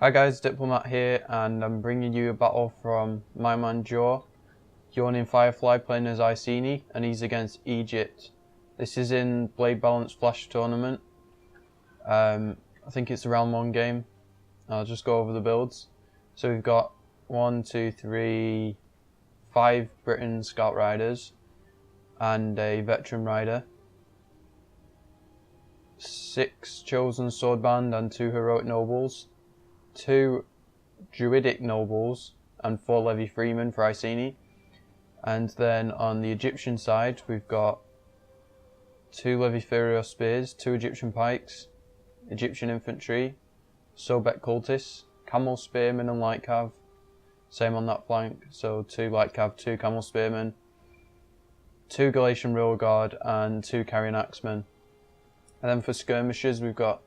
Hi guys, Diplomat here, and I'm bringing you a battle from my man Joe. Yawning Firefly playing as Iceni, and he's against Egypt. This is in Blade Balance Flash Tournament. I think it's a round 1 game. I'll just go over the builds. So we've got 5 Britain Scout Riders and a Veteran Rider, 6 Chosen Swordband and 2 Heroic Nobles, 2 Druidic Nobles and 4 Levy Freemen for Iceni. And then on the Egyptian side we've got 2 Levy Furio Spears, 2 Egyptian Pikes, Egyptian Infantry, Sobek Cultists, Camel Spearmen and Light Cav. Same on that flank, so 2 Light Cav, 2 Camel Spearmen, 2 Galatian Rear Guard and 2 Carrion Axemen. And then for skirmishers we've got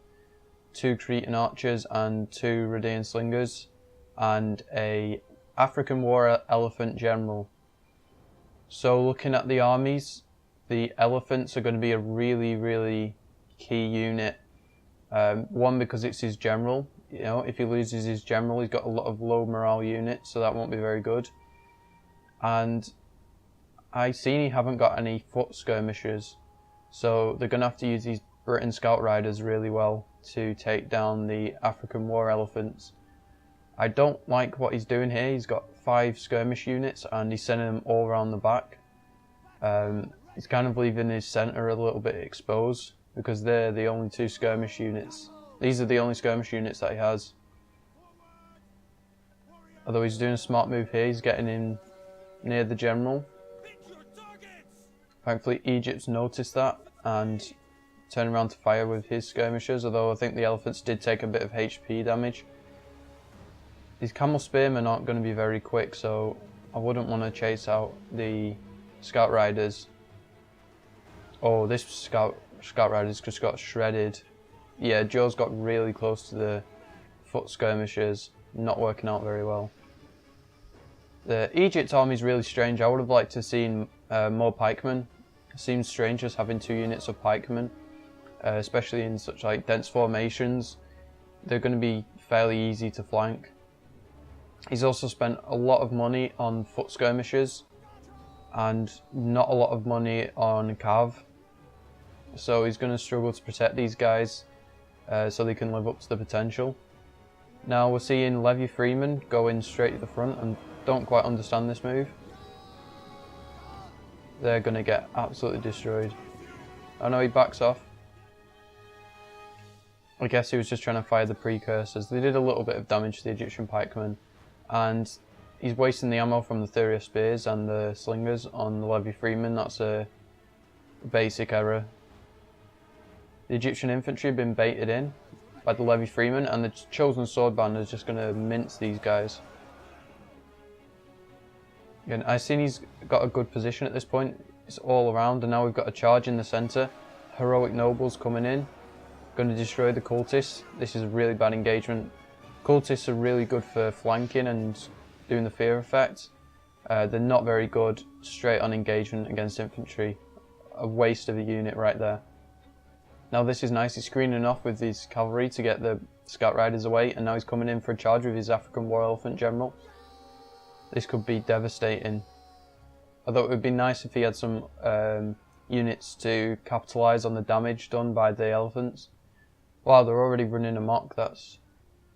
2 Cretan Archers and 2 Rhudean Slingers and a African War Elephant General. So looking at the armies, the elephants are going to be a really key unit. One, because it's his general. You know, if he loses his general, he's got a lot of low morale units, so that won't be very good. And Iceni haven't got any foot skirmishers, so they're going to have to use these Britain Scout Riders really well to take down the African War Elephants. I don't like what he's doing here. He's got 5 skirmish units and he's sending them all around the back. He's kind of leaving his centre a little bit exposed because they're the only 2 skirmish units. These are the only skirmish units that he has. Although he's doing a smart move here, he's getting in near the general. Thankfully Egypt's noticed that and turned around to fire with his skirmishers, although I think the elephants did take a bit of HP damage. These Camel Spearmen aren't going to be very quick, so I wouldn't want to chase out the Scout Riders. Oh, this Scout Rider's just got shredded. Yeah, Joe's got really close to the foot skirmishers, not working out very well. The Egypt army is really strange. I would have liked to have seen more pikemen. It seems strange just having 2 units of pikemen, especially in such like dense formations. They're going to be fairly easy to flank. He's also spent a lot of money on foot skirmishers and not a lot of money on cav. So he's going to struggle to protect these guys so they can live up to the potential. Now we're seeing Levy Freemen going straight to the front and don't quite understand this move. They're going to get absolutely destroyed. Oh no, he backs off. I guess he was just trying to fire the precursors. They did a little bit of damage to the Egyptian pikemen, and he's wasting the ammo from the Thuria Spears and the Slingers on the Levy Freemen. That's a basic error. The Egyptian infantry have been baited in by the Levy Freemen, and the Chosen Swordband is just going to mince these guys. Again, Iceni's got a good position at this point. It's all around, and now we've got a charge in the centre. Heroic Nobles coming in, going to destroy the Cultists. This is a really bad engagement. Cultists are really good for flanking and doing the fear effect. They're not very good straight on engagement against infantry. A waste of a unit right there. Now this is nice, he's screening off with his cavalry to get the Scout Riders away, and now he's coming in for a charge with his African War Elephant General. This could be devastating. Although it would be nice if he had some units to capitalise on the damage done by the elephants. Wow, they're already running amok, that's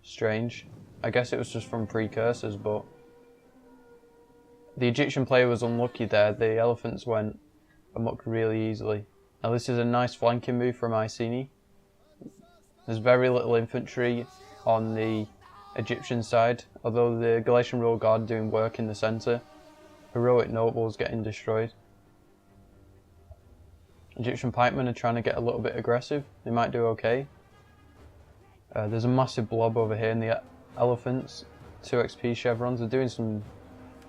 strange. I guess it was just from precursors, but the Egyptian player was unlucky there. The elephants went amok really easily. Now this is a nice flanking move from Iceni. There's very little infantry on the Egyptian side, although the Galatian Rear Guard doing work in the centre. Heroic Nobles getting destroyed. Egyptian pikemen are trying to get a little bit aggressive. They might do okay. There's a massive blob over here in the elephants. 2 XP chevrons. They're doing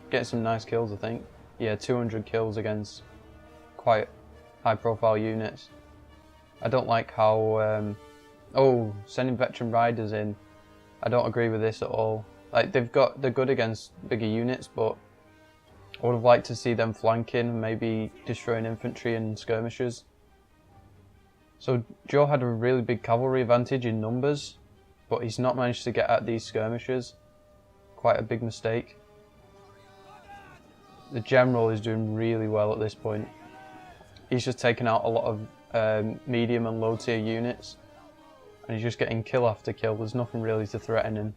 getting some nice kills, I think. Yeah, 200 kills against quite high profile units. I don't like how sending veteran riders in. I don't agree with this at all. Like they're good against bigger units, but I would have liked to see them flanking, maybe destroying infantry and skirmishers. So Joe had a really big cavalry advantage in numbers, but he's not managed to get at these skirmishers. Quite a big mistake. The general is doing really well at this point. He's just taken out a lot of medium and low tier units, and he's just getting kill after kill. There's nothing really to threaten him.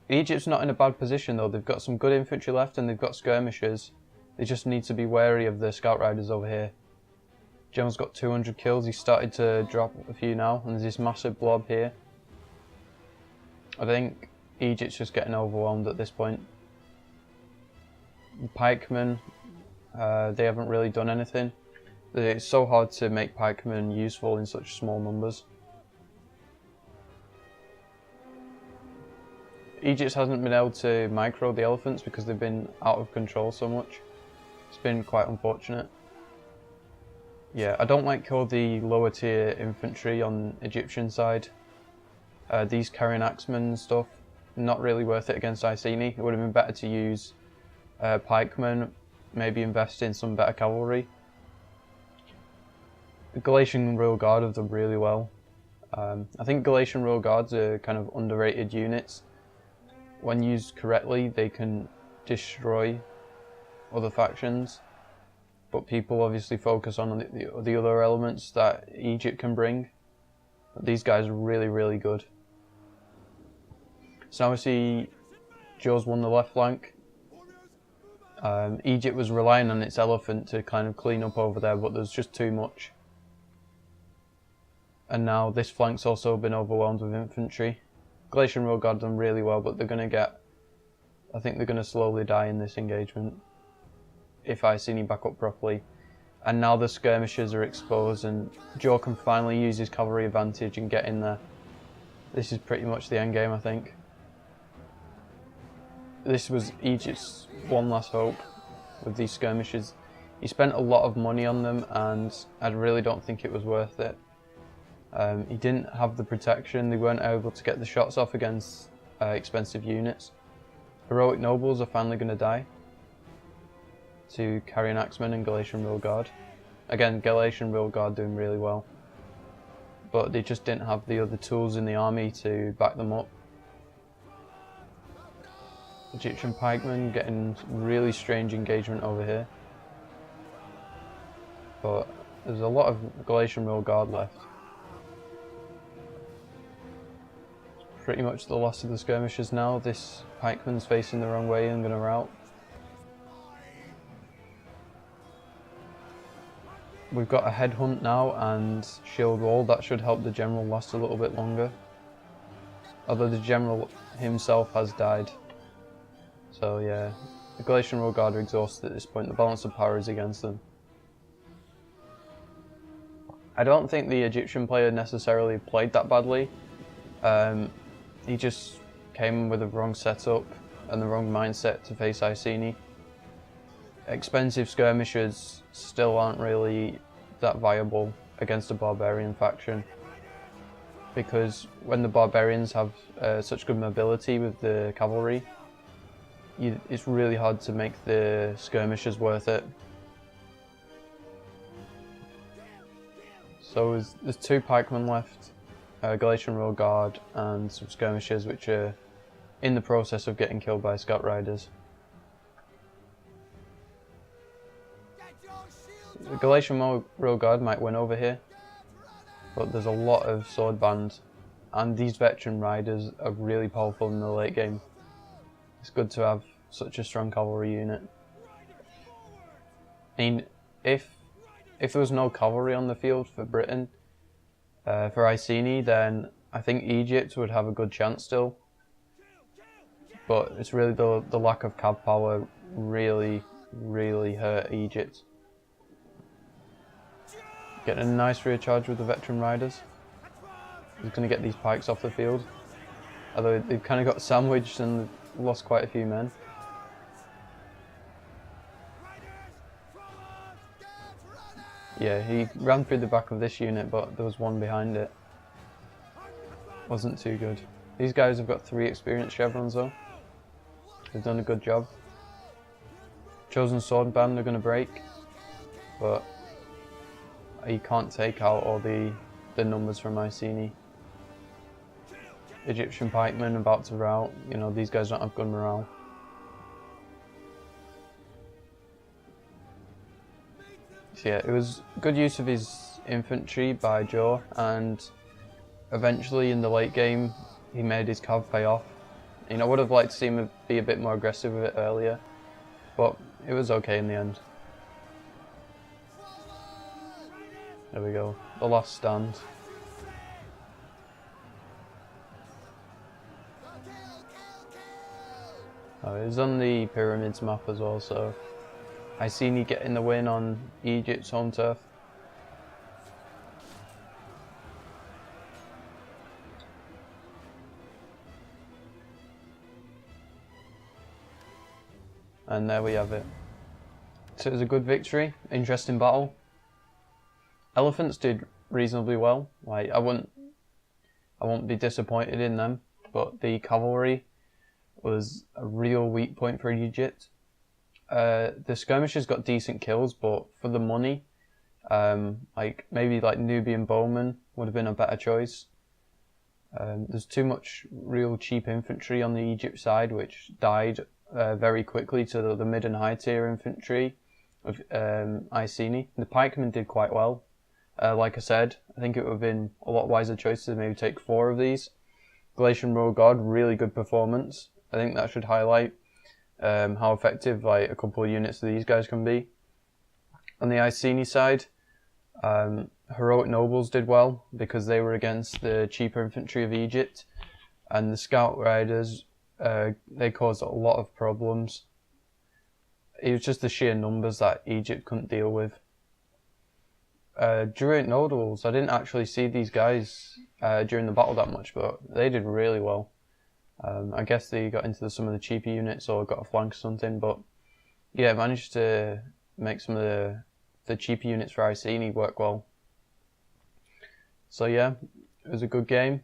Egypt's not in a bad position though. They've got some good infantry left and they've got skirmishers. They just need to be wary of the scout riders over here. General's got 200 kills. He's started to drop a few now, and there's this massive blob here. I think Egypt's just getting overwhelmed at this point. The pikemen, they haven't really done anything. It's so hard to make pikemen useful in such small numbers. Egypt hasn't been able to micro the elephants because they've been out of control so much. It's been quite unfortunate. Yeah, I don't like all the lower tier infantry on Egyptian side. These carrying axemen and stuff, not really worth it against Iceni. It would have been better to use pikemen, maybe invest in some better cavalry. The Galatian Royal Guard have done really well. I think Galatian Royal Guards are kind of underrated units. When used correctly, they can destroy other factions, but people obviously focus on the other elements that Egypt can bring. But these guys are really, really good. So now we see Joe's won the left flank. Egypt was relying on its elephant to kind of clean up over there, but there's just too much. And now this flank's also been overwhelmed with infantry. Galatian Royal Guard done really well, but they're going to get... I think they're going to slowly die in this engagement if Iceni back up properly. And now the skirmishers are exposed and Joe can finally use his cavalry advantage and get in there. This is pretty much the end game, I think. This was Egypt's one last hope with these skirmishers. He spent a lot of money on them and I really don't think it was worth it. He didn't have the protection, they weren't able to get the shots off against expensive units. Heroic nobles are finally going to die to carrying axemen and Galatian Royal Guard. Again, Galatian Royal Guard doing really well, but they just didn't have the other tools in the army to back them up. Egyptian pikemen getting really strange engagement over here, but there's a lot of Galatian Royal Guard left. Pretty much the last of the skirmishers now. This pikeman's facing the wrong way and going to rout. We've got a headhunt now and shield wall. That should help the general last a little bit longer. Although the general himself has died. So yeah, the Galatian Royal Guard are exhausted at this point. The balance of power is against them. I don't think the Egyptian player necessarily played that badly. He just came with the wrong setup and the wrong mindset to face Iceni. Expensive skirmishers still aren't really that viable against a barbarian faction, because when the barbarians have such good mobility with the cavalry, it's really hard to make the skirmishers worth it. So there's two pikemen left. Galatian Royal Guard and some skirmishers which are in the process of getting killed by scout riders. The Galatian Royal Guard might win over here, but there's a lot of sword band and these veteran riders are really powerful in the late game. It's good to have such a strong cavalry unit. I mean, if there was no cavalry on the field for Britain, for Iceni, then I think Egypt would have a good chance still. But it's really the lack of cav power really hurt Egypt. Getting a nice rear charge with the veteran riders. He's going to get these pikes off the field. Although they've kind of got sandwiched and lost quite a few men. Yeah, he ran through the back of this unit, but there was one behind it. Wasn't too good. These guys have got 3 experience chevrons though. They've done a good job. Chosen sword band are going to break, but he can't take out all the numbers from Iceni. Egyptian pikemen about to rout. You know, these guys don't have good morale. So yeah, it was good use of his infantry by Joe, and eventually in the late game he made his cav pay off. You know, I would have liked to see him be a bit more aggressive with it earlier, but it was okay in the end. There we go, the last stand. Oh, it was on the Pyramids map as well, so Iceni getting the win on Egypt's home turf. And there we have it. So it was a good victory, interesting battle. Elephants did reasonably well. Like I won't be disappointed in them, but the cavalry was a real weak point for Egypt. The skirmishers got decent kills, but for the money, like maybe like Nubian bowmen would have been a better choice. There's too much real cheap infantry on the Egypt side, which died very quickly to the mid and high tier infantry of Iceni. The pikemen did quite well. Like I said, I think it would have been a lot wiser choice to maybe take 4 of these. Galatian Royal Guard, really good performance. I think that should highlight how effective like a couple of units of these guys can be. On the Iceni side, heroic nobles did well because they were against the cheaper infantry of Egypt, and the scout riders they caused a lot of problems. It was just the sheer numbers that Egypt couldn't deal with. Druid nobles, I didn't actually see these guys during the battle that much, but they did really well. I guess they got into some of the cheaper units or got a flank or something, but yeah, managed to make some of the cheaper units for Iceni work well. So yeah, it was a good game.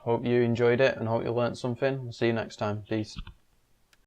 Hope you enjoyed it and hope you learnt something. I'll see you next time. Peace.